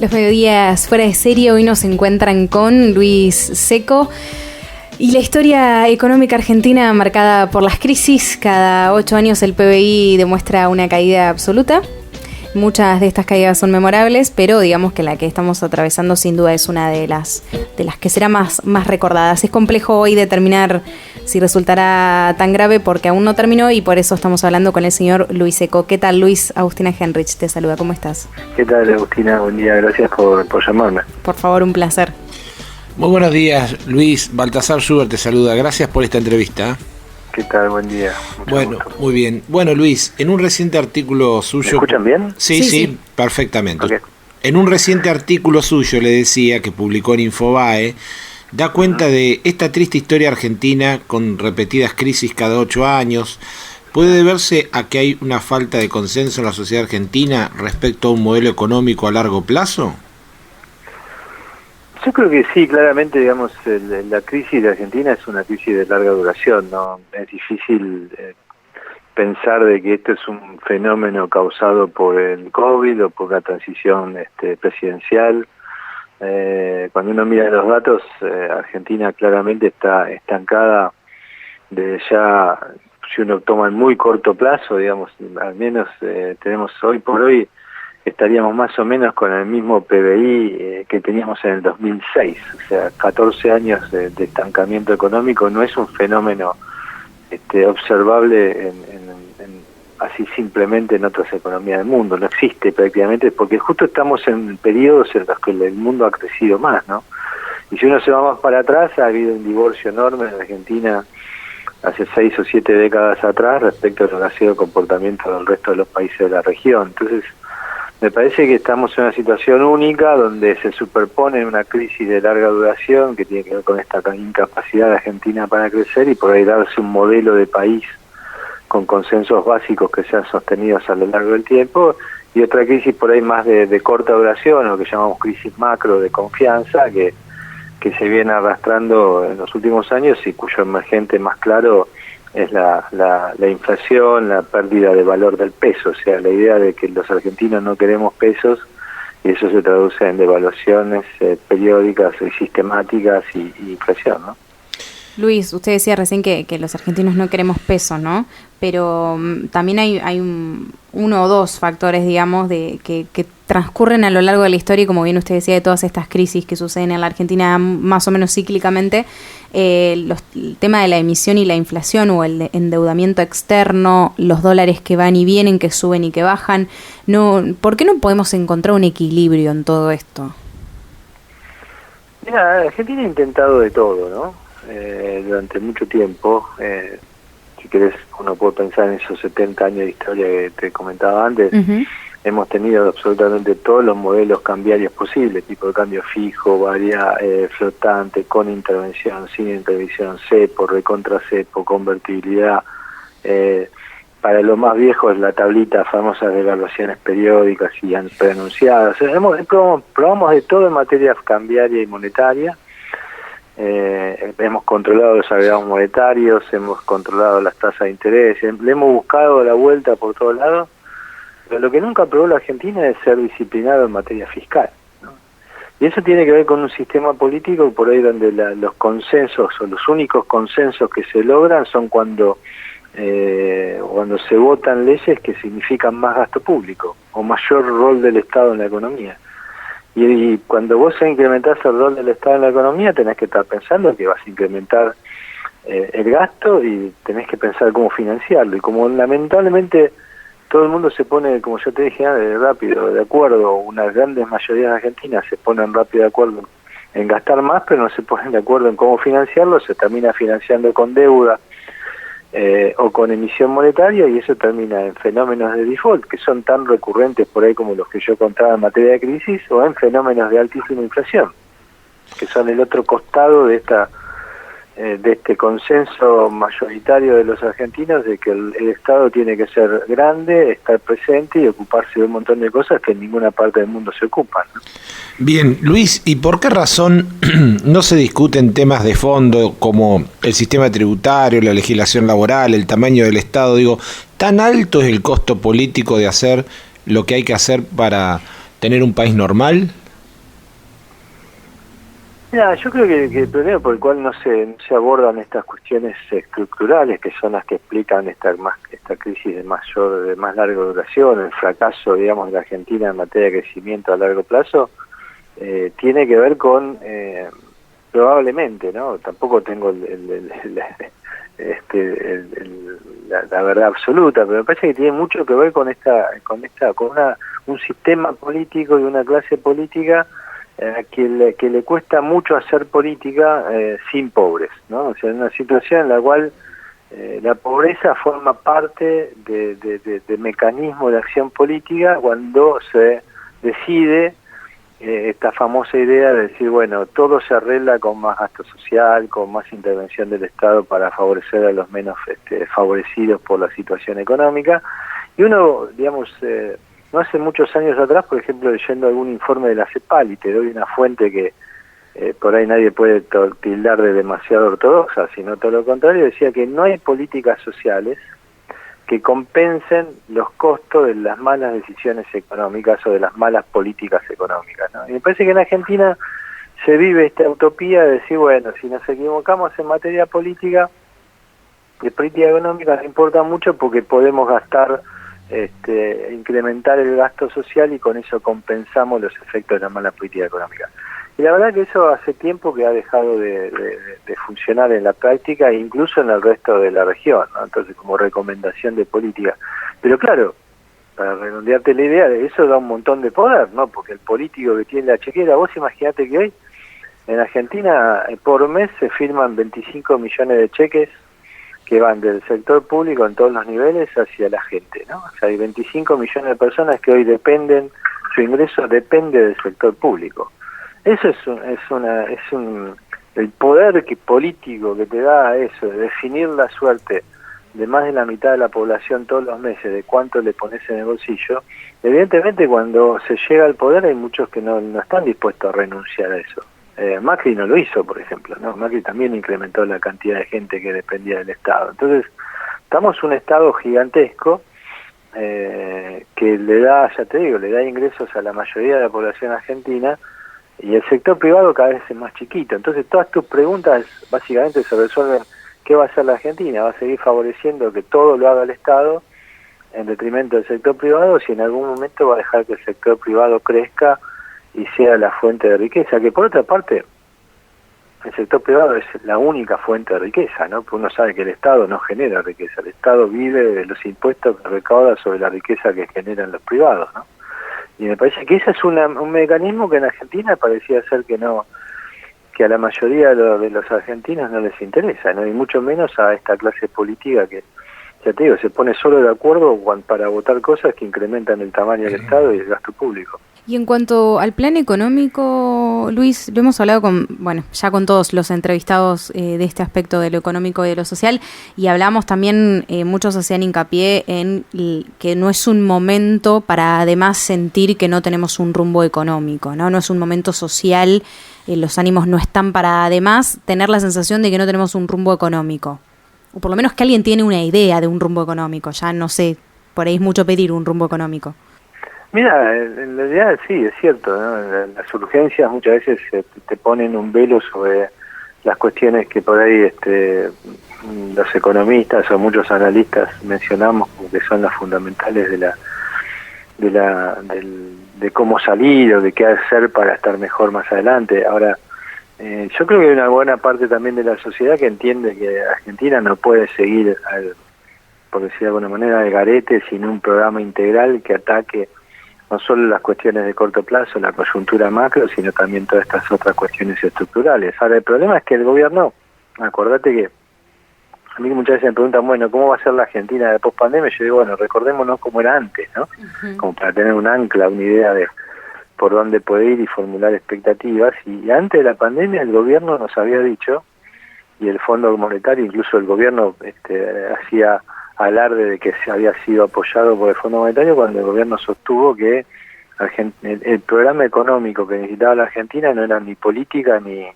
Los mediodías fuera de serie hoy nos encuentran con Luis Seco y la historia económica argentina marcada por las crisis. Cada 8 años el PBI demuestra una caída absoluta. Muchas de estas caídas son memorables, pero digamos que la que estamos atravesando sin duda es una de las que será más recordadas. Es complejo hoy determinar si resultará tan grave porque aún no terminó y por eso estamos hablando con el señor Luis Seco. ¿Qué tal, Luis? Agustina Henrich te saluda, ¿cómo estás? ¿Qué tal, Agustina? Buen día, gracias por llamarme. Por favor, un placer. Muy buenos días, Luis. Baltasar Schubert te saluda. Gracias por esta entrevista. ¿Qué tal? Buen día. Bueno, muy bien. Bueno, Luis, en un reciente artículo suyo... ¿Me escuchan bien? Sí, perfectamente. Okay. En un reciente artículo suyo, le decía, que publicó en Infobae, da cuenta de esta triste historia argentina con repetidas crisis cada 8 años. ¿Puede deberse a que hay una falta de consenso en la sociedad argentina respecto a un modelo económico a largo plazo? Yo creo que sí, claramente, digamos, la crisis de Argentina es una crisis de larga duración, ¿no? Es difícil pensar de que esto es un fenómeno causado por el COVID o por la transición presidencial. Cuando uno mira los datos, Argentina claramente está estancada desde ya, si uno toma en muy corto plazo, digamos, al menos tenemos hoy por hoy, estaríamos más o menos con el mismo PBI que teníamos en el 2006, o sea, 14 años de estancamiento económico. No es un fenómeno observable así simplemente en otras economías del mundo, no existe prácticamente, porque justo estamos en periodos en los que el mundo ha crecido más, ¿no? Y si uno se va más para atrás, ha habido un divorcio enorme en Argentina hace 6 o 7 décadas atrás respecto a lo que ha sido el comportamiento del resto de los países de la región. Entonces, me parece que estamos en una situación única donde se superpone una crisis de larga duración que tiene que ver con esta incapacidad de Argentina para crecer y por ahí darse un modelo de país con consensos básicos que sean sostenidos a lo largo del tiempo, y otra crisis por ahí más de corta duración, o que llamamos crisis macro de confianza, que se viene arrastrando en los últimos años y cuyo emergente más claro es la inflación, la pérdida de valor del peso, o sea, la idea de que los argentinos no queremos pesos, y eso se traduce en devaluaciones periódicas y sistemáticas y inflación, ¿no? Luis, usted decía recién que los argentinos no queremos pesos, ¿no? Pero también hay uno o dos factores, digamos, que transcurren a lo largo de la historia, y como bien usted decía, de todas estas crisis que suceden en la Argentina más o menos cíclicamente, el tema de la emisión y la inflación o el endeudamiento externo, los dólares que van y vienen, que suben y que bajan. ¿Por qué no podemos encontrar un equilibrio en todo esto? Mira, Argentina ha intentado de todo, ¿no? Durante mucho tiempo, si querés, uno puede pensar en esos 70 años de historia que te comentaba antes. Uh-huh. Hemos tenido absolutamente todos los modelos cambiarios posibles, tipo de cambio fijo, flotante, con intervención, sin intervención, cepo, recontra cepo, convertibilidad. Para los más viejos, la tablita famosa de evaluaciones periódicas y preanunciadas. Probamos de todo en materia cambiaria y monetaria. Hemos controlado los agregados monetarios, hemos controlado las tasas de interés, le hemos buscado la vuelta por todos lados, pero lo que nunca probó la Argentina es ser disciplinado en materia fiscal, ¿no? Y eso tiene que ver con un sistema político por ahí donde los consensos, o los únicos consensos que se logran son cuando se votan leyes que significan más gasto público o mayor rol del Estado en la economía. Y cuando vos incrementás el rol del Estado en la economía, tenés que estar pensando que vas a incrementar el gasto y tenés que pensar cómo financiarlo. Y como lamentablemente todo el mundo se pone, como yo te dije, rápido de acuerdo, unas grandes mayorías de Argentina se ponen rápido de acuerdo en gastar más, pero no se ponen de acuerdo en cómo financiarlo, se termina financiando con deuda o con emisión monetaria, y eso termina en fenómenos de default que son tan recurrentes por ahí como los que yo contaba en materia de crisis, o en fenómenos de altísima inflación, que son el otro costado de este consenso mayoritario de los argentinos de que el Estado tiene que ser grande, estar presente y ocuparse de un montón de cosas que en ninguna parte del mundo se ocupan, ¿no? Bien, Luis, ¿y por qué razón no se discuten temas de fondo como el sistema tributario, la legislación laboral, el tamaño del Estado? Digo, ¿tan alto es el costo político de hacer lo que hay que hacer para tener un país normal? Mira, yo creo que el problema por el cual no se abordan estas cuestiones estructurales, que son las que explican esta crisis de más larga duración, el fracaso, digamos, de la Argentina en materia de crecimiento a largo plazo, tiene que ver con, probablemente, ¿no? Tampoco tengo la verdad absoluta, pero me parece que tiene mucho que ver con un sistema político y una clase política que le cuesta mucho hacer política sin pobres, ¿no? O sea, en una situación en la cual la pobreza forma parte de mecanismo de acción política cuando se decide esta famosa idea de decir, bueno, todo se arregla con más gasto social, con más intervención del Estado para favorecer a los menos favorecidos por la situación económica. Y uno, digamos, no hace muchos años atrás, por ejemplo, leyendo algún informe de la CEPAL, y te doy una fuente que por ahí nadie puede tildar de demasiado ortodoxa, sino todo lo contrario, decía que no hay políticas sociales que compensen los costos de las malas decisiones económicas o de las malas políticas económicas, ¿no? Y me parece que en Argentina se vive esta utopía de decir, bueno, si nos equivocamos en materia política, de política económica no importa mucho porque podemos gastar, incrementar el gasto social y con eso compensamos los efectos de la mala política económica. Y la verdad que eso hace tiempo que ha dejado de funcionar en la práctica e incluso en el resto de la región, ¿no? Entonces, como recomendación de política. Pero claro, para redondearte la idea, eso da un montón de poder, ¿no? Porque el político que tiene la chequera, vos imaginate que hoy en Argentina por mes se firman 25 millones de cheques que van del sector público en todos los niveles hacia la gente, ¿no? O sea, hay 25 millones de personas que hoy su ingreso depende del sector público. Eso el poder político que te da eso, de definir la suerte de más de la mitad de la población todos los meses, de cuánto le pones en el bolsillo. Evidentemente cuando se llega al poder hay muchos que no están dispuestos a renunciar a eso. Macri no lo hizo, por ejemplo, ¿no? Macri también incrementó la cantidad de gente que dependía del Estado. Entonces, estamos en un Estado gigantesco que le da, ya te digo, le da ingresos a la mayoría de la población argentina, y el sector privado cada vez es más chiquito. Entonces todas tus preguntas básicamente se resuelven: ¿qué va a hacer la Argentina? ¿Va a seguir favoreciendo que todo lo haga el Estado en detrimento del sector privado, o si en algún momento va a dejar que el sector privado crezca y sea la fuente de riqueza? Que por otra parte, el sector privado es la única fuente de riqueza, ¿no? Porque uno sabe que el Estado no genera riqueza, el Estado vive de los impuestos que recauda sobre la riqueza que generan los privados, ¿no? Y me parece que ese es un mecanismo que en Argentina parecía ser que a la mayoría de los argentinos no les interesa, ¿no? Y mucho menos a esta clase política que, ya te digo, se pone solo de acuerdo para votar cosas que incrementan el tamaño del Estado y el gasto público. Y en cuanto al plan económico, Luis, lo hemos hablado ya con todos los entrevistados de este aspecto de lo económico y de lo social, y hablamos también, muchos hacían hincapié en que no es un momento para además sentir que no tenemos un rumbo económico, ¿no? No es un momento social, los ánimos no están para además tener la sensación de que no tenemos un rumbo económico, o por lo menos que alguien tiene una idea de un rumbo económico. Ya no sé, por ahí es mucho pedir un rumbo económico. Mira, en realidad sí, es cierto, ¿no? Las urgencias muchas veces te ponen un velo sobre las cuestiones que por ahí los economistas o muchos analistas mencionamos como que son las fundamentales de cómo salir o de qué hacer para estar mejor más adelante. Ahora, yo creo que hay una buena parte también de la sociedad que entiende que Argentina no puede seguir, por decir de alguna manera, al garete sin un programa integral que ataque no solo las cuestiones de corto plazo, la coyuntura macro, sino también todas estas otras cuestiones estructurales. Ahora, el problema es que el gobierno, acordate que a mí muchas veces me preguntan, bueno, ¿cómo va a ser la Argentina de post-pandemia? Yo digo, bueno, recordémonos cómo era antes, ¿no? Uh-huh. Como para tener un ancla, una idea de por dónde puede ir y formular expectativas. Y antes de la pandemia el gobierno nos había dicho, y el Fondo Monetario, incluso el gobierno hacía alarde de que se había sido apoyado por el Fondo Monetario, cuando el gobierno sostuvo que el programa económico que necesitaba la Argentina no era ni política ni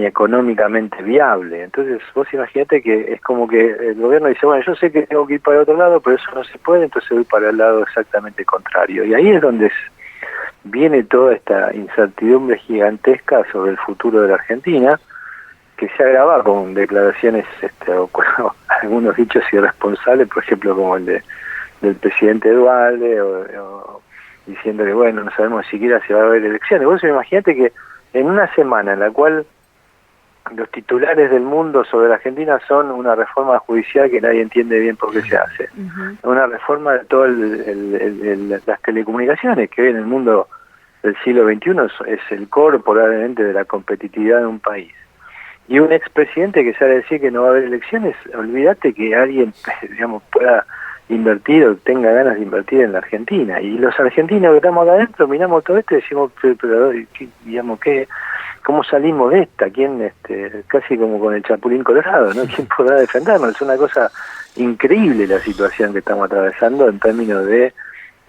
económicamente viable. Entonces vos imaginate que es como que el gobierno dice, bueno, yo sé que tengo que ir para el otro lado, pero eso no se puede, entonces voy para el lado exactamente contrario. Y ahí es donde viene toda esta incertidumbre gigantesca sobre el futuro de la Argentina, que se agrava con declaraciones o con algunos dichos irresponsables, por ejemplo como el del presidente Dualde, o diciendo que bueno, no sabemos siquiera si va a haber elecciones. Vos imagínate que en una semana en la cual los titulares del mundo sobre la Argentina son una reforma judicial que nadie entiende bien por qué se hace, una reforma de todas las telecomunicaciones, que hoy en el mundo del siglo XXI es el core probablemente de la competitividad de un país, y un expresidente que sale a decir que no va a haber elecciones. Olvídate que alguien, digamos, pueda invertir o tenga ganas de invertir en la Argentina. Y los argentinos que estamos acá adentro miramos todo esto y decimos, pero digamos, ¿cómo salimos de esta? ¿Quién, casi como con el Chapulín Colorado, ¿no? ¿Quién podrá defendernos? Es una cosa increíble la situación que estamos atravesando en términos de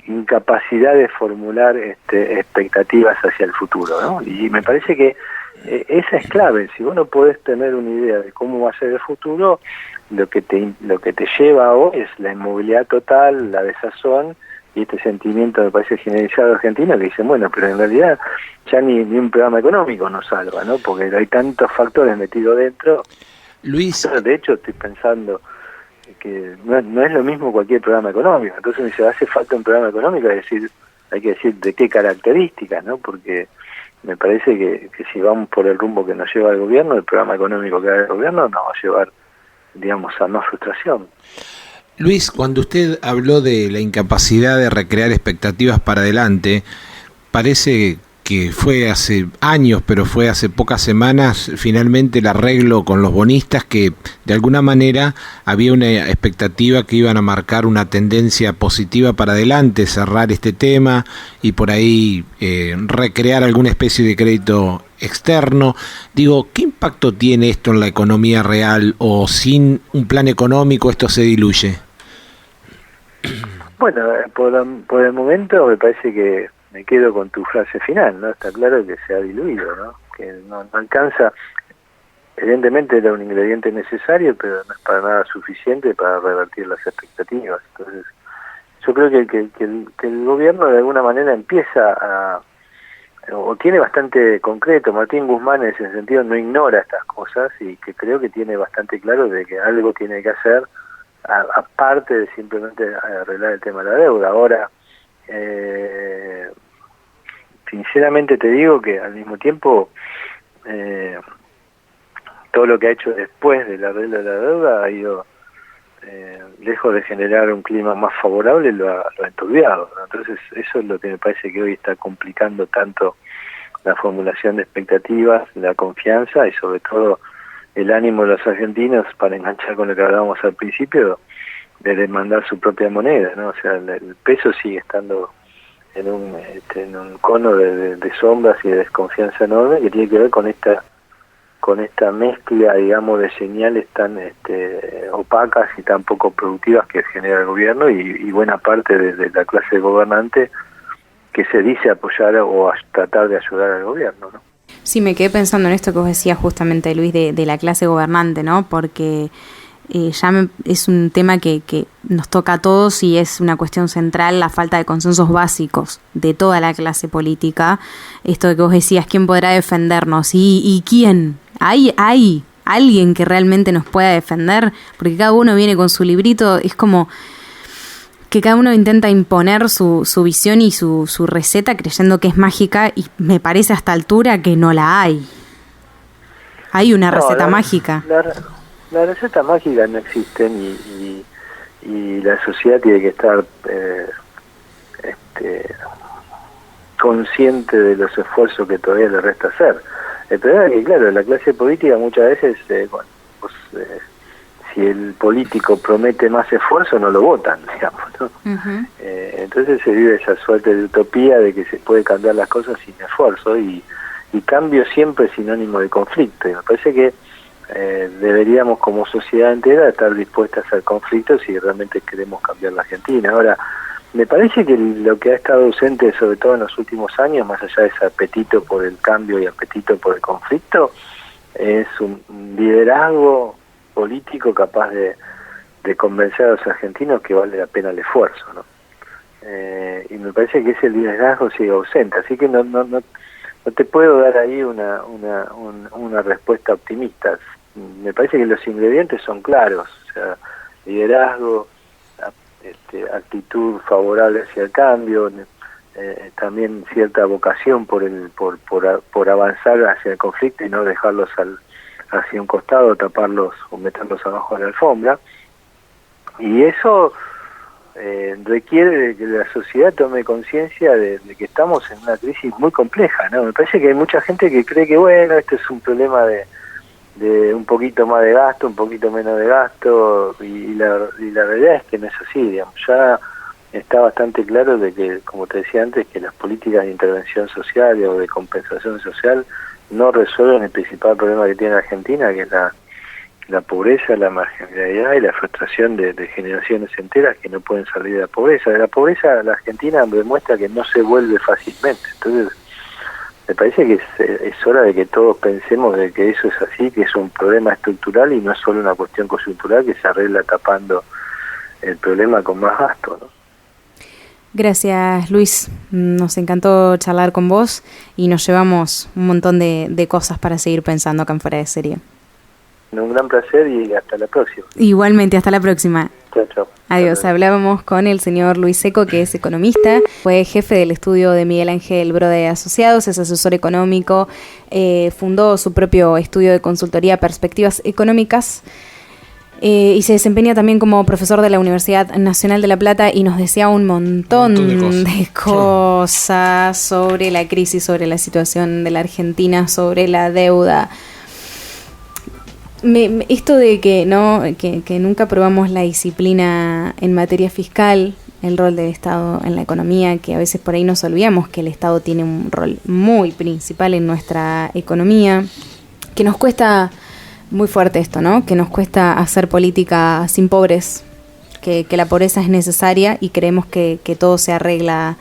incapacidad de formular expectativas hacia el futuro, ¿no? Y me parece que esa es clave. Si vos no podés tener una idea de cómo va a ser el futuro, lo que te lleva a hoy es la inmovilidad total, la desazón y este sentimiento, me parece, generalizado argentino, que dicen, bueno, pero en realidad ya ni un programa económico nos salva, ¿no? Porque hay tantos factores metidos dentro. Luis, De hecho, estoy pensando que no es lo mismo cualquier programa económico. Entonces me dice, hace falta un programa económico, hay que decir de qué características, ¿no? Porque me parece que si vamos por el rumbo que nos lleva el gobierno, el programa económico que haga el gobierno nos va a llevar, digamos, a más frustración. Luis, cuando usted habló de la incapacidad de recrear expectativas para adelante, parece que fue hace años, pero fue hace pocas semanas, finalmente el arreglo con los bonistas, que de alguna manera había una expectativa que iban a marcar una tendencia positiva para adelante, cerrar este tema y por ahí recrear alguna especie de crédito externo. Digo, ¿qué impacto tiene esto en la economía real, o sin un plan económico esto se diluye? Bueno, por el momento me parece que me quedo con tu frase final, ¿no? Está claro que se ha diluido, ¿no? Que no alcanza. Evidentemente era un ingrediente necesario, pero no es para nada suficiente para revertir las expectativas. Entonces, yo creo que el gobierno de alguna manera empieza o tiene bastante concreto. Martín Guzmán en ese sentido no ignora estas cosas, y que creo que tiene bastante claro de que algo tiene que hacer aparte de simplemente arreglar el tema de la deuda. Ahora, sinceramente te digo que al mismo tiempo todo lo que ha hecho después del arreglo de la deuda ha ido, lejos de generar un clima más favorable, lo ha enturbiado, ¿no? Entonces eso es lo que me parece que hoy está complicando tanto la formulación de expectativas, la confianza y sobre todo el ánimo de los argentinos para enganchar con lo que hablábamos al principio, de demandar su propia moneda, ¿no? O sea, el peso sigue estando en un cono de sombras y de desconfianza enorme, que tiene que ver con esta mezcla, digamos, de señales tan opacas y tan poco productivas que genera el gobierno y buena parte de la clase gobernante, que se dice apoyar o tratar de ayudar al gobierno, ¿no? Sí, me quedé pensando en esto que vos decías justamente, Luis, de la clase gobernante, ¿no? Porque es un tema que nos toca a todos y es una cuestión central, la falta de consensos básicos de toda la clase política. Esto de que vos decías, ¿quién podrá defendernos? ¿Y quién? ¿Hay alguien que realmente nos pueda defender? Porque cada uno viene con su librito, es como que cada uno intenta imponer su visión y su receta creyendo que es mágica, y me parece a esta altura que no la hay. Hay una receta mágica. La receta mágica no existe, y la sociedad tiene que estar consciente de los esfuerzos que todavía le resta hacer. El problema es que, claro, la clase política muchas veces, si el político promete más esfuerzo, no lo votan, digamos, ¿no? Uh-huh. Entonces se vive esa suerte de utopía de que se puede cambiar las cosas sin esfuerzo, y cambio siempre es sinónimo de conflicto, y me parece que deberíamos como sociedad entera estar dispuestas al conflicto si realmente queremos cambiar la Argentina. Ahora, me parece que lo que ha estado ausente, sobre todo en los últimos años, más allá de ese apetito por el cambio y apetito por el conflicto, es un liderazgo político capaz de convencer a los argentinos que vale la pena el esfuerzo, ¿no? y me parece que ese liderazgo sigue ausente, así que no te puedo dar ahí una respuesta optimista. Me parece que los ingredientes son claros, o sea, liderazgo, actitud favorable hacia el cambio, también cierta vocación por avanzar hacia el conflicto y no dejarlos hacia un costado, taparlos o meterlos abajo de la alfombra. Y eso requiere de que la sociedad tome conciencia de que estamos en una crisis muy compleja, ¿no? Me parece que hay mucha gente que cree que, bueno, este es un problema de un poquito más de gasto, un poquito menos de gasto, y la realidad es que no es así, digamos. Ya está bastante claro de que, como te decía antes, que las políticas de intervención social o de compensación social no resuelven el principal problema que tiene Argentina, que es la pobreza, la marginalidad y la frustración de generaciones enteras que no pueden salir de la pobreza. De la pobreza la Argentina demuestra que no se vuelve fácilmente. Entonces, me parece que es hora de que todos pensemos de que eso es así, que es un problema estructural y no es solo una cuestión coyuntural que se arregla tapando el problema con más gasto, ¿no? Gracias, Luis. Nos encantó charlar con vos y nos llevamos un montón de cosas para seguir pensando acá en Fuera de Serie. Un gran placer y hasta la próxima. Igualmente, hasta la próxima. Chao, chao. Adiós. Hablábamos con el señor Luis Seco, que es economista, fue jefe del estudio de Miguel Ángel Brode Asociados, es asesor económico, fundó su propio estudio de consultoría Perspectivas Económicas y se desempeña también como profesor de la Universidad Nacional de La Plata y nos decía un montón de cosas sobre la crisis, sobre la situación de la Argentina, sobre la deuda. Esto de que nunca probamos la disciplina en materia fiscal, el rol del Estado en la economía, que a veces por ahí nos olvidamos que el Estado tiene un rol muy principal en nuestra economía, que nos cuesta muy fuerte esto, ¿no? Que nos cuesta hacer política sin pobres, que la pobreza es necesaria y creemos que todo se arregla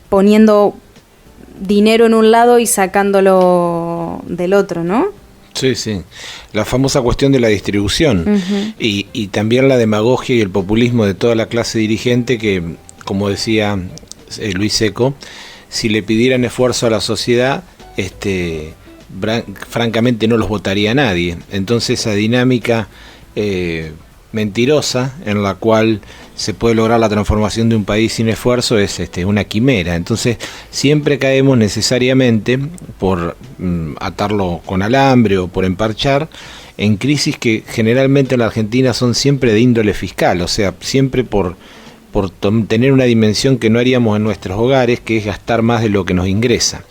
poniendo dinero en un lado y sacándolo del otro, ¿no? Sí, sí. La famosa cuestión de la distribución y también la demagogia y el populismo de toda la clase dirigente que, como decía Luis Seco, si le pidieran esfuerzo a la sociedad, francamente no los votaría nadie. Entonces esa dinámica mentirosa en la cual se puede lograr la transformación de un país sin esfuerzo es una quimera. Entonces siempre caemos necesariamente por atarlo con alambre o por emparchar en crisis que generalmente en la Argentina son siempre de índole fiscal, o sea, siempre por tener una dimensión que no haríamos en nuestros hogares, que es gastar más de lo que nos ingresa.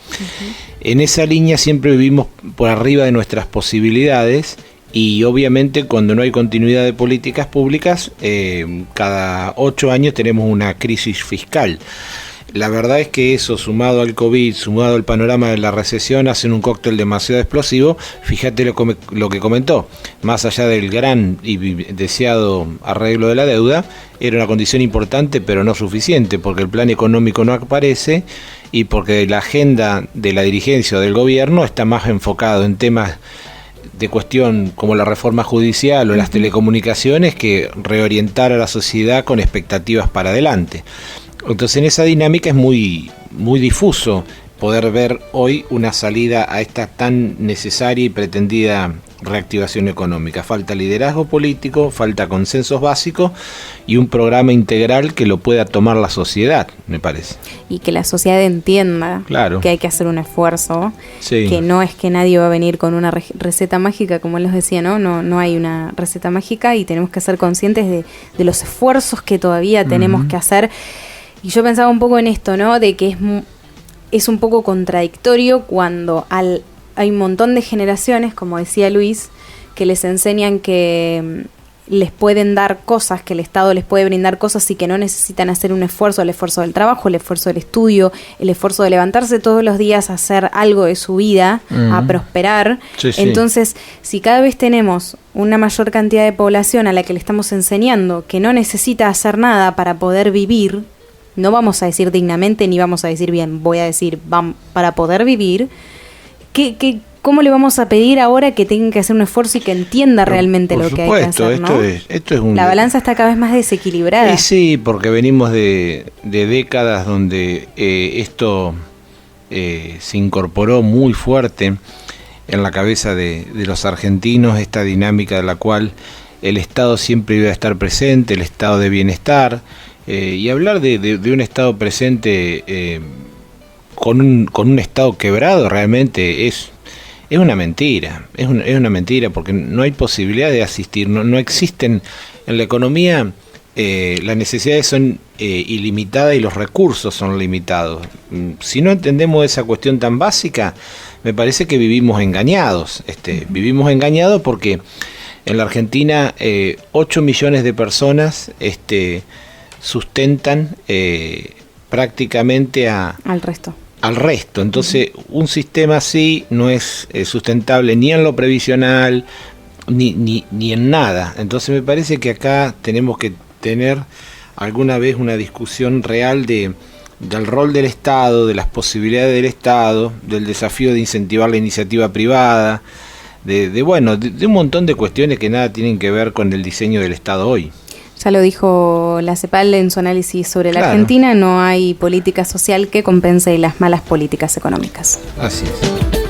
En esa línea siempre vivimos por arriba de nuestras posibilidades. Y obviamente cuando no hay continuidad de políticas públicas, cada 8 años tenemos una crisis fiscal. La verdad es que eso, sumado al COVID, sumado al panorama de la recesión, hacen un cóctel demasiado explosivo. Fíjate lo que comentó, más allá del gran y deseado arreglo de la deuda, era una condición importante pero no suficiente, porque el plan económico no aparece y porque la agenda de la dirigencia o del gobierno está más enfocado en temas de cuestión como la reforma judicial o las telecomunicaciones que reorientar a la sociedad con expectativas para adelante. Entonces en esa dinámica es muy, muy difuso poder ver hoy una salida a esta tan necesaria y pretendida reactivación económica. Falta liderazgo político, falta consensos básicos y un programa integral que lo pueda tomar la sociedad, me parece. Y que la sociedad entienda que hay que hacer un esfuerzo, que no es que nadie va a venir con una receta mágica, como él nos decía, no hay una receta mágica y tenemos que ser conscientes de los esfuerzos que todavía tenemos que hacer. Y yo pensaba un poco en esto, ¿no? De que es un poco contradictorio cuando hay un montón de generaciones, como decía Luis, que les enseñan que les pueden dar cosas, que el Estado les puede brindar cosas y que no necesitan hacer un esfuerzo, el esfuerzo del trabajo, el esfuerzo del estudio, el esfuerzo de levantarse todos los días a hacer algo de su vida, a prosperar. Sí. Entonces, si cada vez tenemos una mayor cantidad de población a la que le estamos enseñando que no necesita hacer nada para poder vivir, no vamos a decir dignamente ni vamos a decir bien, voy a decir para poder vivir, ¿cómo le vamos a pedir ahora que tenga que hacer un esfuerzo y que entienda realmente lo que hay que hacer, ¿no? Esto es la balanza está cada vez más desequilibrada. Sí, porque venimos de décadas donde esto se incorporó muy fuerte en la cabeza de los argentinos, esta dinámica de la cual el Estado siempre iba a estar presente, el Estado de bienestar, y hablar de un Estado presente con un Estado quebrado realmente es una mentira, es una mentira, porque no hay posibilidad de asistir, no existen en la economía, las necesidades son ilimitadas y los recursos son limitados. Si no entendemos esa cuestión tan básica, me parece que vivimos engañados, vivimos engañados porque en la Argentina 8 millones de personas sustentan prácticamente al resto. Entonces, un sistema así no es sustentable ni en lo previsional ni en nada. Entonces, me parece que acá tenemos que tener alguna vez una discusión real del rol del Estado, de las posibilidades del Estado, del desafío de incentivar la iniciativa privada, de un montón de cuestiones que nada tienen que ver con el diseño del Estado hoy. Ya lo dijo la CEPAL en su análisis sobre la Argentina, no hay política social que compense las malas políticas económicas. Así es.